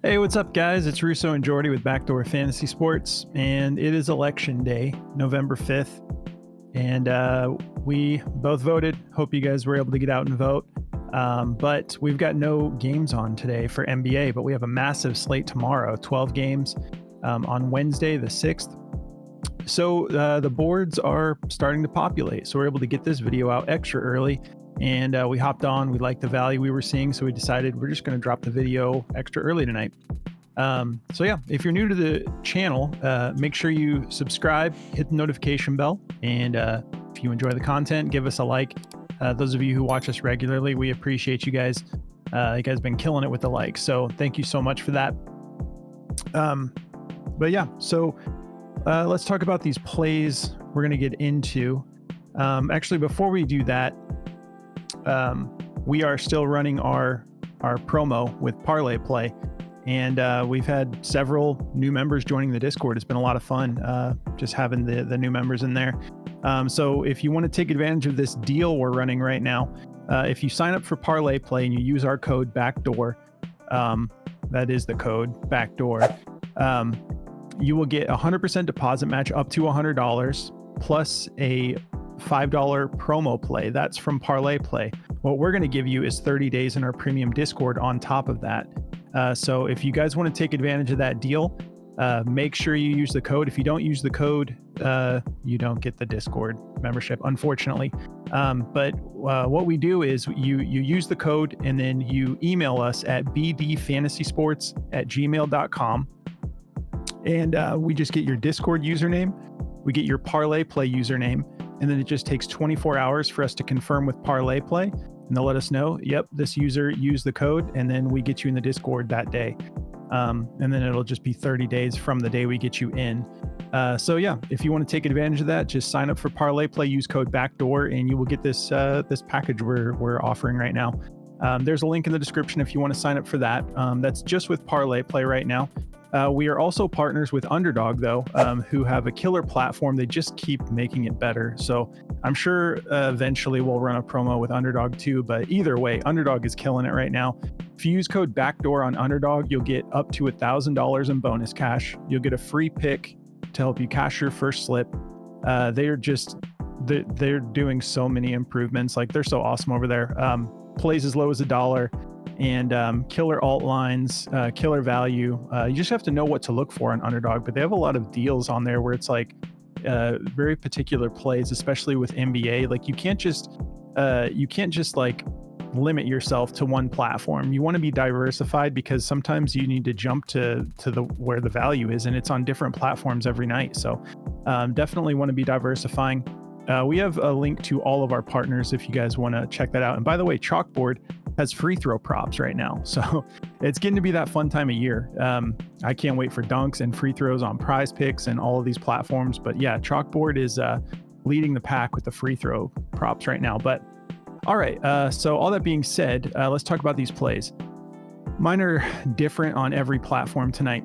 Hey, what's up, guys? It's Russo and Jordy with Backdoor Fantasy Sports, and it is Election Day, November 5th, and we both voted. Hope you guys were able to get out and vote. But we've got no games on today for NBA, but we have a massive slate tomorrow, 12 games on Wednesday, the 6th. So the boards are starting to populate, so we're able to get this video out extra early. And we hopped on, we liked the value we were seeing, so we decided we're just going to drop the video extra early tonight. So yeah, if you're new to the channel, make sure you subscribe, hit the notification bell, and if you enjoy the content, give us a like. Those of you who watch us regularly, we appreciate you guys. You guys have been killing it with the likes, so thank you so much for that. But yeah, so let's talk about these plays we're going to get into. Actually, before we do that, we are still running our promo with Parlay Play, and we've had several new members joining the Discord. It's been a lot of fun just having the new members in there. So if you want to take advantage of this deal we're running right now, if you sign up for Parlay Play and you use our code Backdoor, that is the code Backdoor, you will get 100% deposit match up to $100 plus a $5 promo play. That's from Parlay Play. What we're going to give you is 30 days in our premium Discord on top of that. So if you guys want to take advantage of that deal, make sure you use the code. If you don't use the code, you don't get the Discord membership, unfortunately. But what we do is you use the code and then you email us at bdfantasysports@gmail.com. And we just get your Discord username. We get your Parlay Play username. And then it just takes 24 hours for us to confirm with Parlay Play. And they'll let us know, yep, this user used the code. And then we get you in the Discord that day. And then it'll just be 30 days from the day we get you in. So yeah, if you want to take advantage of that, just sign up for Parlay Play, use code Backdoor, and you will get this this package we're offering right now. There's a link in the description if you want to sign up for that. That's just with Parlay Play right now. We are also partners with Underdog, though, who have a killer platform. They just keep making it better. So I'm sure eventually we'll run a promo with Underdog too. But either way, Underdog is killing it right now. If you use code Backdoor on Underdog, you'll get up to $1,000 in bonus cash. You'll get a free pick to help you cash your first slip. They're doing so many improvements. Like, they're so awesome over there. Plays as low as $1. And killer alt lines, killer value. You just have to know what to look for on Underdog, but they have a lot of deals on there where it's like very particular plays, especially with NBA. Like, you can't just like limit yourself to one platform. You want to be diversified because sometimes you need to jump to the where the value is, and it's on different platforms every night. So definitely want to be diversifying. We have a link to all of our partners if you guys want to check that out. And by the way, Chalkboard has free throw props right now. So it's getting to be that fun time of year. I can't wait for dunks and free throws on Prizepicks and all of these platforms. But yeah, Chalkboard is leading the pack with the free throw props right now. But all right, so all that being said, let's talk about these plays. Mine are different on every platform tonight.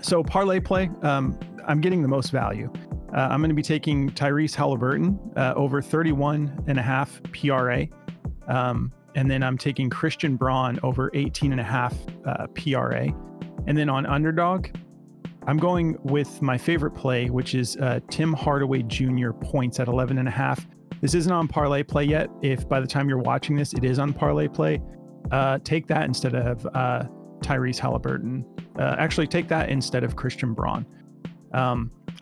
So Parlay Play, I'm getting the most value. I'm going to be taking Tyrese Halliburton over 31.5 PRA. And then I'm taking Christian Braun over 18.5 PRA. And then on Underdog, I'm going with my favorite play, which is Tim Hardaway Jr. points at 11.5. This isn't on Parlay Play yet. If by the time you're watching this, it is on Parlay Play, take that instead of Tyrese Halliburton. Actually, take that instead of Christian Braun.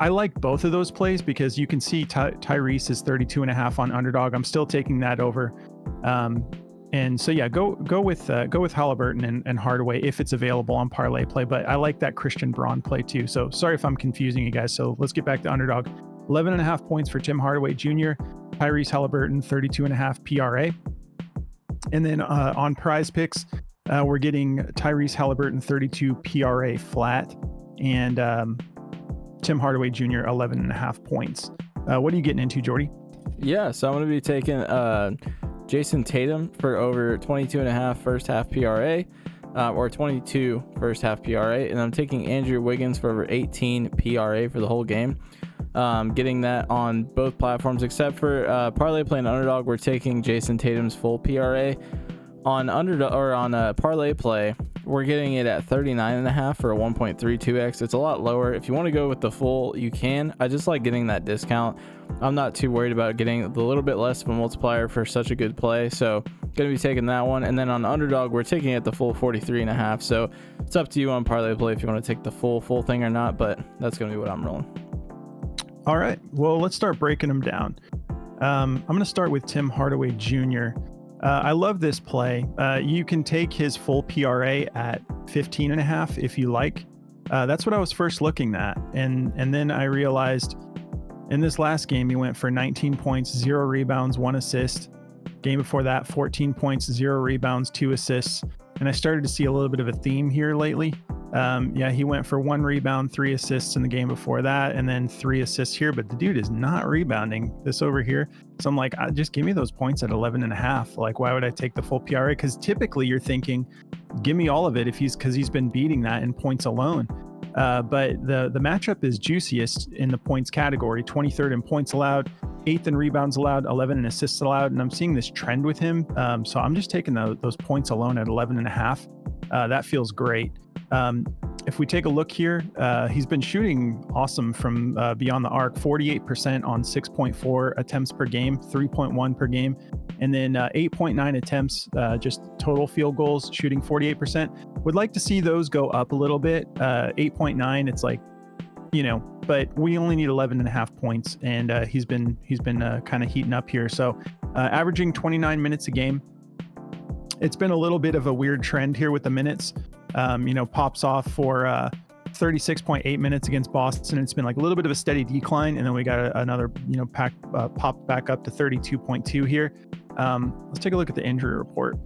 I like both of those plays because you can see Tyrese is 32.5 on Underdog. I'm still taking that over. And so yeah, go with Halliburton and Hardaway if it's available on Parlay Play. But I like that Christian Braun play too. So sorry if I'm confusing you guys. So let's get back to Underdog. 11.5 points for Tim Hardaway Jr., Tyrese Halliburton 32.5 PRA. And then on Prizepicks, we're getting Tyrese Halliburton 32 PRA flat and Tim Hardaway Jr. 11.5 points. What are you getting into, Jordy? Yeah, so I'm going to be taking Jason Tatum for over 22.5 first half PRA, or 22 first half PRA, and I'm taking Andrew Wiggins for over 18 PRA for the whole game. Getting that on both platforms except for Parlay Play and Underdog. We're taking Jason Tatum's full PRA. On Underdog or on Parlay Play, we're getting it at 39.5 for a 1.32x. It's a lot lower. If you want to go with the full, you can. I just like getting that discount. I'm not too worried about getting a little bit less of a multiplier for such a good play, so gonna be taking that one. And then on Underdog, we're taking it the full 43.5. So it's up to you on parlay play if you want to take the full thing or not, but that's gonna be what I'm rolling. All right, well, let's start breaking them down. I'm gonna start with Tim Hardaway Jr. I love this play. You can take his full PRA at 15.5 if you like. That's what I was first looking at, and then I realized in this last game he went for 19 points, 0 rebounds, 1 assist. Game before that, 14 points, 0 rebounds, 2 assists. And I started to see a little bit of a theme here lately. He went for 1 rebound, 3 assists in the game before that, and then 3 assists here. But the dude is not rebounding this over here. So I'm like, just give me those points at 11.5. Like, why would I take the full PRA? Because typically you're thinking, give me all of it because he's been beating that in points alone. But the matchup is juiciest in the points category, 23rd in points allowed, 8th in rebounds allowed, 11 in assists allowed. And I'm seeing this trend with him. So I'm just taking those points alone at 11.5. That feels great. If we take a look here, he's been shooting awesome from beyond the arc, 48% on 6.4 attempts per game, 3.1 per game, and then 8.9 attempts, just total field goals, shooting 48%. Would like to see those go up a little bit. 8.9, it's like, but we only need 11.5 points, and he's been kind of heating up here. So averaging 29 minutes a game. It's been a little bit of a weird trend here with the minutes. Pops off for 36.8 minutes against Boston. It's been like a little bit of a steady decline, and then we got another pop back up to 32.2 here. Let's take a look at the injury report.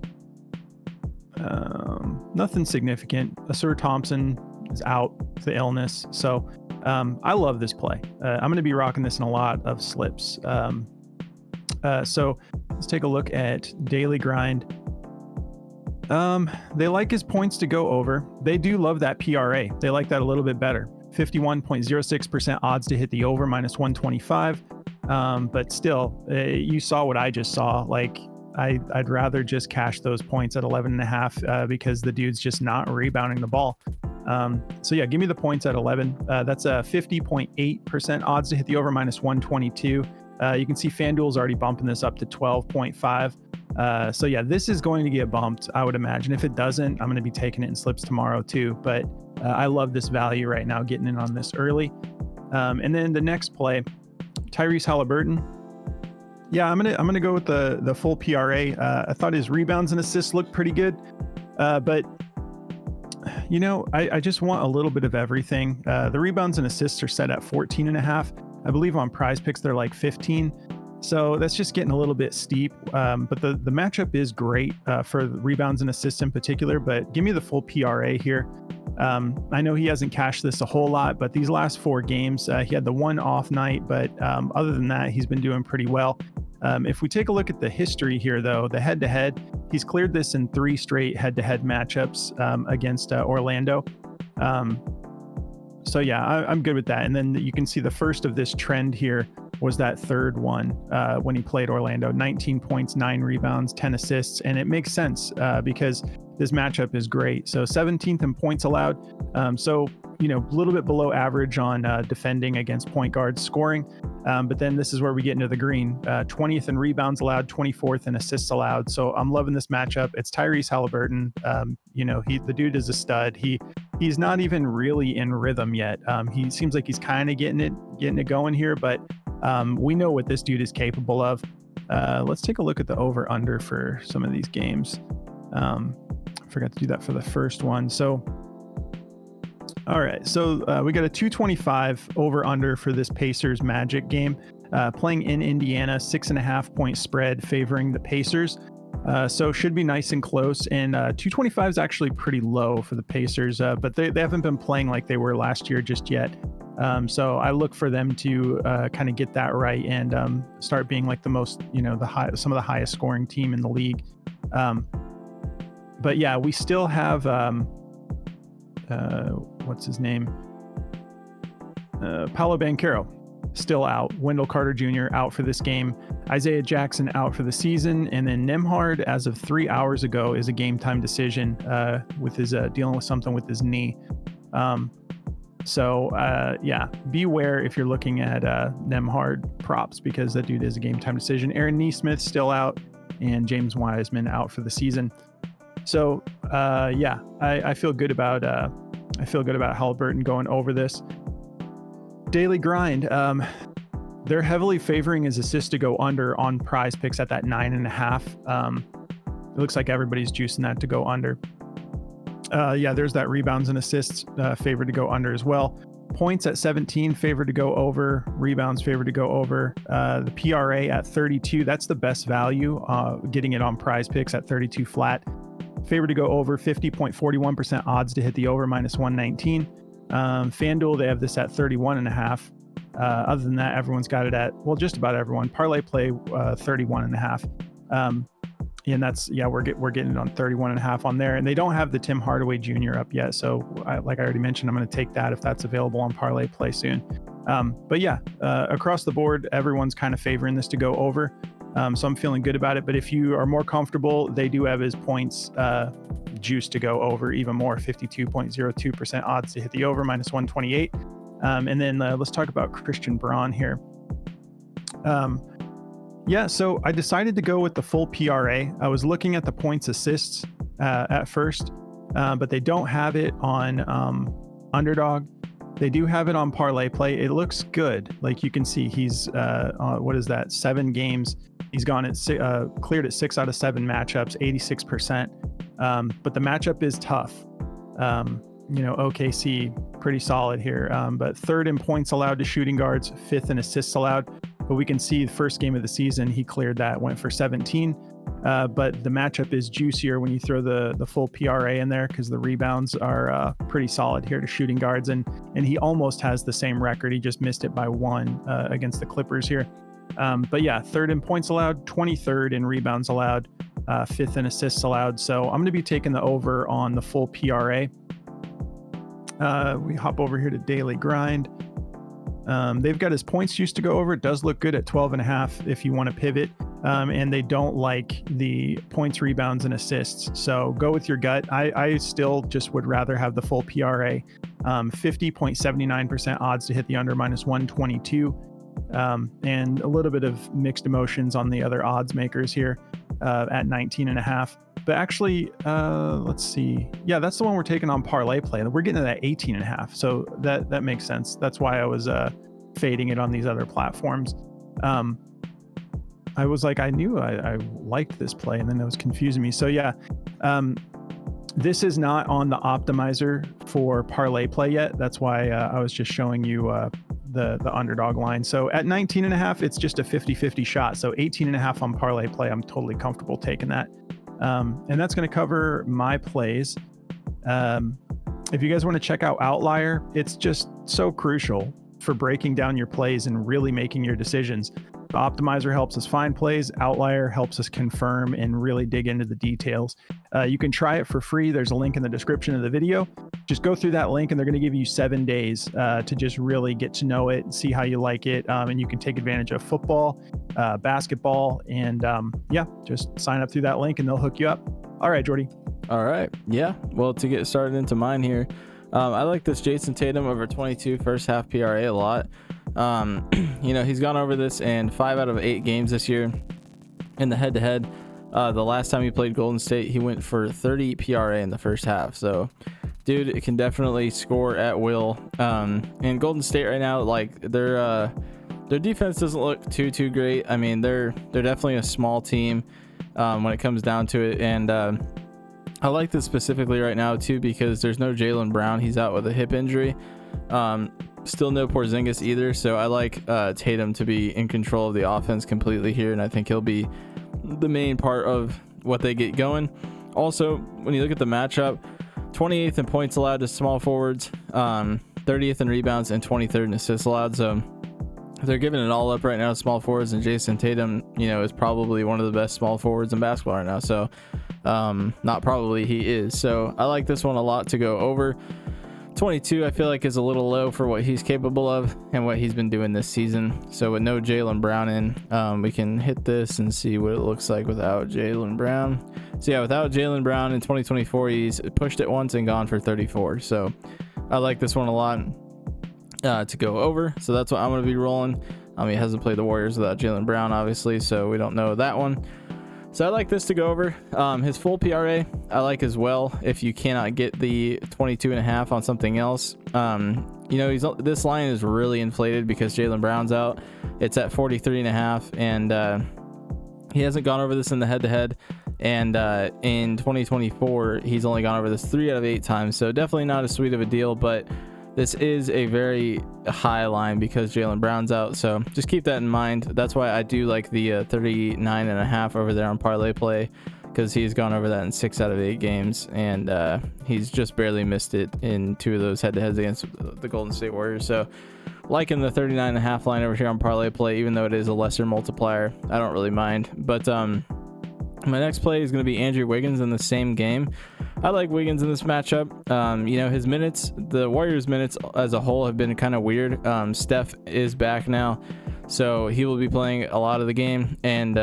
Nothing significant. Asur Thompson is out with the illness, so I love this play. I'm going to be rocking this in a lot of slips. So let's take a look at daily grind. They like his points to go over. They do love that PRA. They like that a little bit better. 51.06% odds to hit the over, minus 125. But still, you saw what I just saw. Like, I'd rather just cash those points at 11.5 because the dude's just not rebounding the ball. So yeah, give me the points at 11. That's a 50.8% odds to hit the over, minus 122. You can see FanDuel's already bumping this up to 12.5. So yeah, this is going to get bumped, I would imagine. If it doesn't, I'm going to be taking it in slips tomorrow too. But I love this value right now, getting in on this early. And then the next play, Tyrese Halliburton. Yeah, I'm gonna go with the full PRA. I thought his rebounds and assists looked pretty good, but I just want a little bit of everything. The rebounds and assists are set at 14.5. I believe on Prizepicks they're like 15. So that's just getting a little bit steep, but the matchup is great for the rebounds and assists in particular, but give me the full PRA here. I know he hasn't cashed this a whole lot, but these last 4 games, he had the one off night, but other than that, he's been doing pretty well. If we take a look at the history here, though, the head-to-head, he's cleared this in 3 straight head-to-head matchups against Orlando. So yeah, I'm good with that. And then you can see the first of this trend here was that third one when he played Orlando. 19 points, 9 rebounds, 10 assists. And it makes sense because this matchup is great. So 17th in points allowed. So, a little bit below average on defending against point guards scoring. But then this is where we get into the green. 20th in rebounds allowed, 24th in assists allowed. So I'm loving this matchup. It's Tyrese Halliburton. The dude is a stud. He's not even really in rhythm yet. He seems like he's kind of getting it going here, but we know what this dude is capable of. Let's take a look at the over under for some of these games. I forgot to do that for the first one. So, all right. So we got a 225 over under for this Pacers Magic game, playing in Indiana, 6.5 point spread favoring the Pacers. So should be nice and close. And 225 is actually pretty low for the Pacers, but they haven't been playing like they were last year just yet. So I look for them to kind of get that right and start being like the most, some of the highest scoring team in the league. But yeah, we still have, what's his name? Paolo Banchero. still out. Wendell Carter Jr. out for this game. Isaiah Jackson out for the season. And then Nembhard, as of 3 hours ago, is a game time decision with his dealing with something with his knee. Yeah, beware if you're looking at Nembhard props, because that dude is a game time decision. Aaron Nesmith still out, and James Wiseman out for the season. So I feel good about Halliburton going over this. Daily grind. They're heavily favoring his assist to go under on Prizepicks at that 9.5. It looks like everybody's juicing that to go under. There's that rebounds and assists favored to go under as well. Points at 17 favored to go over. Rebounds favored to go over. The PRA at 32. That's the best value. Getting it on Prizepicks at 32 flat. Favored to go over. 50.41% odds to hit the over, -119. FanDuel, they have this at 31.5. Other than that, everyone's got it at, well, just about everyone. Parlay Play 31.5. And that's, we're getting it on 31.5 on there. And they don't have the Tim Hardaway Jr. up yet. So like I already mentioned, I'm going to take that if that's available on Parlay Play soon. Across the board, everyone's kind of favoring this to go over. So I'm feeling good about it. But if you are more comfortable, they do have his points juice to go over even more, 52.02% odds to hit the over, -128. And then let's talk about Christian Braun here. So I decided to go with the full PRA. I was looking at the points assists at first, but they don't have it on Underdog. They do have it on Parlay Play. It looks good. Like you can see, he's 7 games. He's gone at cleared at 6 out of 7 matchups, 86%. But the matchup is tough. OKC pretty solid here. But 3rd in points allowed to shooting guards, 5th in assists allowed. But we can see the first game of the season, he cleared that, went for 17. But the matchup is juicier when you throw the full PRA in there, because the rebounds are pretty solid here to shooting guards. And he almost has the same record. He just missed it by 1 against the Clippers here. 3rd in points allowed, 23rd in rebounds allowed, 5th in assists allowed. So I'm going to be taking the over on the full PRA. We hop over here to Daily Grind. They've got his points juice to go over. It does look good at 12.5 if you want to pivot. And they don't like the points, rebounds, and assists. So go with your gut. I still just would rather have the full PRA. 50.79% odds to hit the under, -122. And a little bit of mixed emotions on the other odds makers here at 19.5. But actually, let's see. Yeah, that's the one we're taking on Parlay Play. We're getting it at 18.5. So that makes sense. That's why I was fading it on these other platforms. I was like, I knew I liked this play, and then it was confusing me. So this is not on the optimizer for Parlay Play yet. That's why I was just showing you the Underdog line. So at 19.5, it's just a 50-50 shot. So 18.5 on Parlay Play, I'm totally comfortable taking that. And that's going to cover my plays. If you guys want to check out Outlier, it's just so crucial for breaking down your plays and really making your decisions. The optimizer helps us find plays. Outlier helps us confirm and really dig into the details. You can try it for free. There's a link in the description of the video. Just go through that link and they're going to give you 7 days to just really get to know it and see how you like it. And you can take advantage of football, basketball, and just sign up through that link and they'll hook you up. All right, Jordy. All right. Yeah. Well, to get started into mine here, I like this Jason Tatum over 22 first half PRA a lot. He's gone over this in 5 out of 8 games this year in the head-to-head. The last time he played Golden State, he went for 30 PRA in the first half. So, dude, it can definitely score at will. And Golden State right now, like their defense doesn't look too great. I mean, they're definitely a small team when it comes down to it. And I like this specifically right now too because there's no Jaylen Brown. He's out with a hip injury. Still no Porzingis either. So I like Tatum to be in control of the offense completely here, and I think he'll be the main part of what they get going. Also, when you look at the matchup, 28th in points allowed to small forwards, 30th in rebounds, and 23rd in assists allowed. So they're giving it all up right now to small forwards, and Jason Tatum, is probably one of the best small forwards in basketball right now. So not probably, he is. So I like this one a lot to go over. 22 I feel like is a little low for what he's capable of and what he's been doing this season. So with no Jaylen Brown in, we can hit this and see what it looks like without Jaylen Brown. So yeah, without Jaylen Brown in 2024, he's pushed it once and gone for 34. So I like this one a lot to go over. So that's what I'm going to be rolling. He hasn't played the Warriors without Jaylen Brown, obviously, so we don't know that one. So I like this to go over. His full PRA I like as well if you cannot get the 22.5 on something else. This line is really inflated because Jaylen Brown's out. It's at 43.5, and he hasn't gone over this in the head-to-head. And in 2024, he's only gone over this 3 out of 8 times. So definitely not as sweet of a deal, but this is a very high line because Jaylen Brown's out. So just keep that in mind. That's why I do like the 39.5 over there on parlay play, because he's gone over that in 6 out of 8 games, and he's just barely missed it in 2 of those head-to-heads against the Golden State Warriors. So liking the 39.5 line over here on parlay play, even though it is a lesser multiplier, I don't really mind. But my next play is going to be Andrew Wiggins in the same game. I like Wiggins in this matchup. His minutes, the Warriors minutes as a whole have been kind of weird. Steph is back now, so he will be playing a lot of the game. And,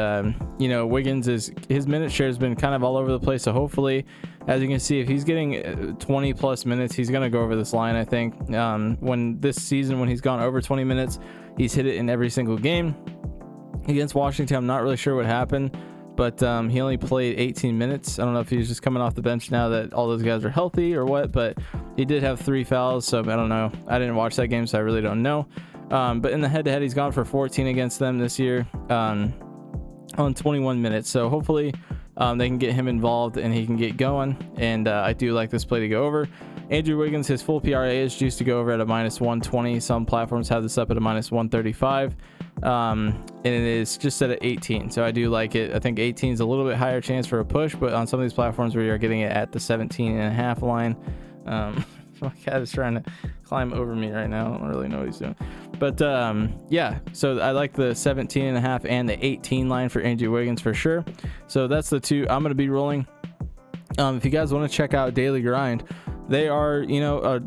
Wiggins, his minute share has been kind of all over the place. So hopefully, as you can see, if he's getting 20 plus minutes, he's going to go over this line, I think. When he's gone over 20 minutes, he's hit it in every single game. Against Washington, I'm not really sure what happened, but he only played 18 minutes. I don't know if he's just coming off the bench now that all those guys are healthy or what, but he did have 3 fouls, so I don't know. I didn't watch that game, so I really don't know. But in the head-to-head, he's gone for 14 against them this year on 21 minutes. So hopefully they can get him involved and he can get going, and I do like this play to go over. Andrew Wiggins, his full PRA is juiced to go over at a -120. Some platforms have this up at a -135. And it is just set at 18, so I do like it. I think 18 is a little bit higher chance for a push, but on some of these platforms where you're getting it at the 17.5 line, my cat is trying to climb over me right now. I don't really know what he's doing, but so I like the 17.5 and the 18 line for Andrew Wiggins for sure. So that's the 2 I'm going to be rolling. If you guys want to check out Daily Grind, they are a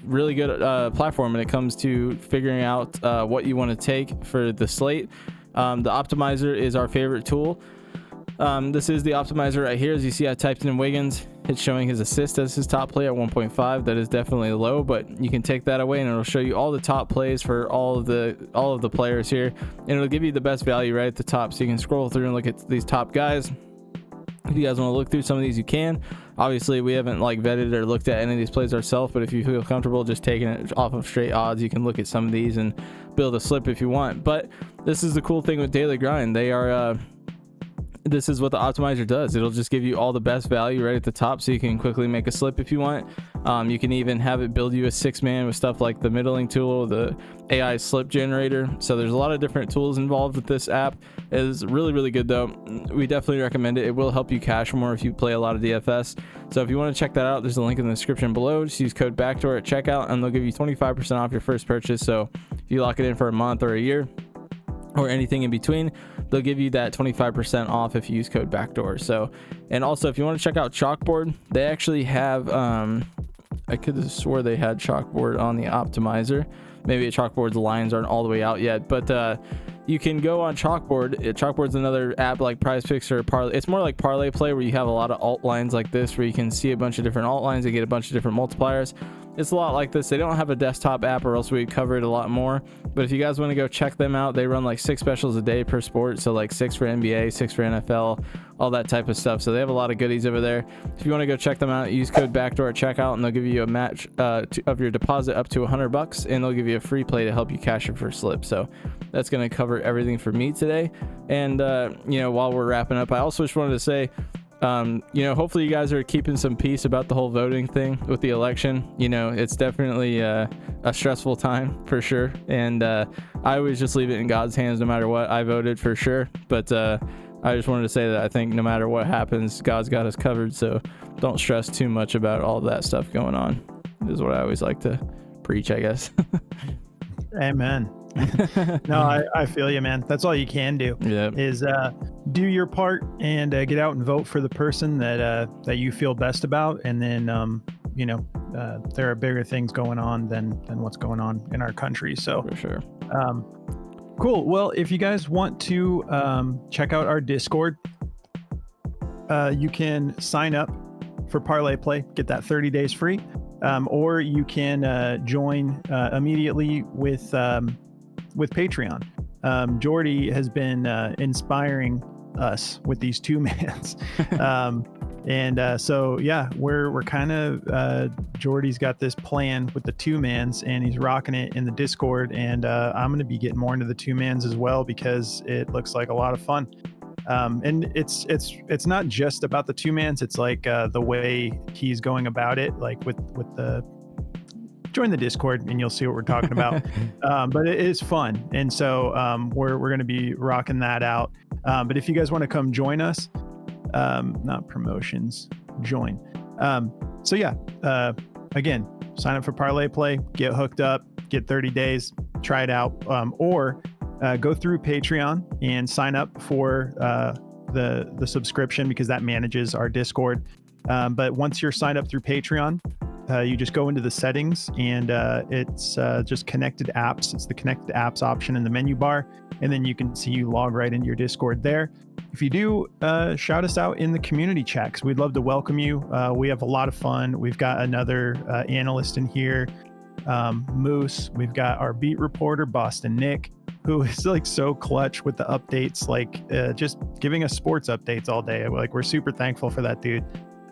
really good platform when it comes to figuring out what you want to take for the slate. The optimizer is our favorite tool. This is the optimizer right here. As you see, I typed in Wiggins. It's showing his assist as his top play at 1.5. That is definitely low, but you can take that away and it'll show you all the top plays for all of the players here, and it'll give you the best value right at the top, so you can scroll through and look at these top guys. If you guys want to look through some of these, you can. Obviously, we haven't vetted or looked at any of these plays ourselves, but if you feel comfortable just taking it off of straight odds, you can look at some of these and build a slip if you want. But this is the cool thing with Daily Grind. They are this is what the optimizer does. It'll just give you all the best value right at the top, so you can quickly make a slip if you want. You can even have it build you a 6-man with stuff like the middling tool, the AI slip generator. So there's a lot of different tools involved with this app. It is really, really good though. We definitely recommend it. It will help you cash more if you play a lot of DFS. So if you want to check that out, there's a link in the description below. Just use code Backdoor at checkout and they'll give you 25% off your first purchase. So if you lock it in for a month or a year or anything in between, they'll give you that 25% off if you use code Backdoor. So, and also if you want to check out Chalkboard, they actually have I could have swore they had Chalkboard on the optimizer. Maybe Chalkboard's lines aren't all the way out yet, but you can go on Chalkboard. Chalkboard's another app like Prizepicks or Parlay. It's more like Parlay Play, where you have a lot of alt lines like this, where you can see a bunch of different alt lines and get a bunch of different multipliers. It's a lot like this. They don't have a desktop app, or else we'd cover it a lot more. But if you guys want to go check them out, they run like 6 specials a day per sport. So like 6 for NBA, 6 for NFL, all that type of stuff. So they have a lot of goodies over there. If you want to go check them out, use code Backdoor at checkout, and they'll give you a match of your deposit up to $100, and they'll give you a free play to help you cash your first slip. So that's going to cover everything for me today. And while we're wrapping up, I also just wanted to say, hopefully you guys are keeping some peace about the whole voting thing with the election. It's definitely a stressful time for sure, and I always just leave it in God's hands no matter what. I voted for sure, but I just wanted to say that I think no matter what happens, God's got us covered, so don't stress too much about all that stuff going on, is what I always like to preach, I guess. Amen. No, I feel you, man. That's all you can do. Yeah. Is do your part and get out and vote for the person that you feel best about, and then there are bigger things going on than what's going on in our country. So For sure. Cool. Well, if you guys want to check out our Discord, you can sign up for Parlay Play, get that 30 days free, or you can join immediately with Patreon. Jordy has been inspiring us with these two mans. So yeah, we're kind of Jordy's got this plan with the two mans, and he's rocking it in the Discord, and I'm going to be getting more into the two mans as well because it looks like a lot of fun. And it's not just about the two mans, it's like the way he's going about it, like with the join the Discord and you'll see what we're talking about. But it is fun, and so we're going to be rocking that out. But if you guys want to come join us, not promotions, join. So yeah, again, sign up for Parlay Play, get hooked up, get 30 days, try it out, or go through Patreon and sign up for the subscription, because that manages our Discord. But once you're signed up through Patreon, you just go into the settings, and it's just connected apps. It's the connected apps option in the menu bar, and then you can see you log right into your Discord there. If you do, shout us out in the community chat, 'cause we'd love to welcome you. We have a lot of fun. We've got another analyst in here, Moose. We've got our beat reporter, Boston Nick, who is like so clutch with the updates, like just giving us sports updates all day. Like, we're super thankful for that dude.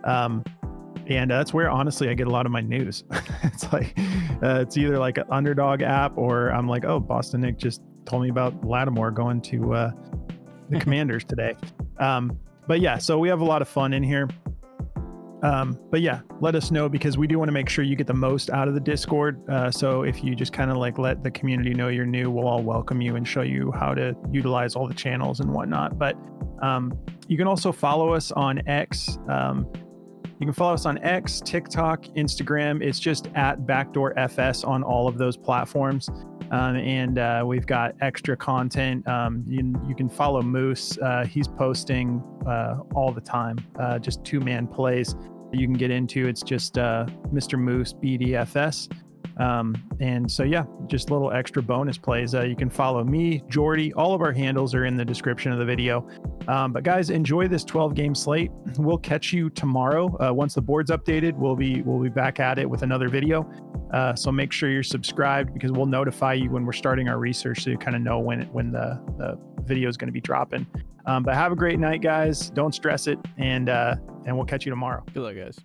And that's where, honestly, I get a lot of my news. It's like, it's either like an Underdog app, or I'm like, oh, Boston Nick just told me about Lattimore going to the Commanders today. But yeah, so we have a lot of fun in here. But yeah, let us know, because we do want to make sure you get the most out of the Discord. So if you just kind of like let the community know you're new, we'll all welcome you and show you how to utilize all the channels and whatnot. But you can also follow us on X. You can follow us on X, TikTok, Instagram. It's just at Backdoor FS on all of those platforms. And we've got extra content. You can follow Moose. He's posting all the time, just two-man plays that you can get into. It's just Mr. Moose BDFS. And so, yeah, just little extra bonus plays. You can follow me, Jordy. All of our handles are in the description of the video. But guys, enjoy this 12-game slate. We'll catch you tomorrow. Once the board's updated, we'll be back at it with another video. So make sure you're subscribed, because we'll notify you when we're starting our research, so you kind of know when the video is going to be dropping. But have a great night, guys. Don't stress it, and we'll catch you tomorrow. Good luck, guys.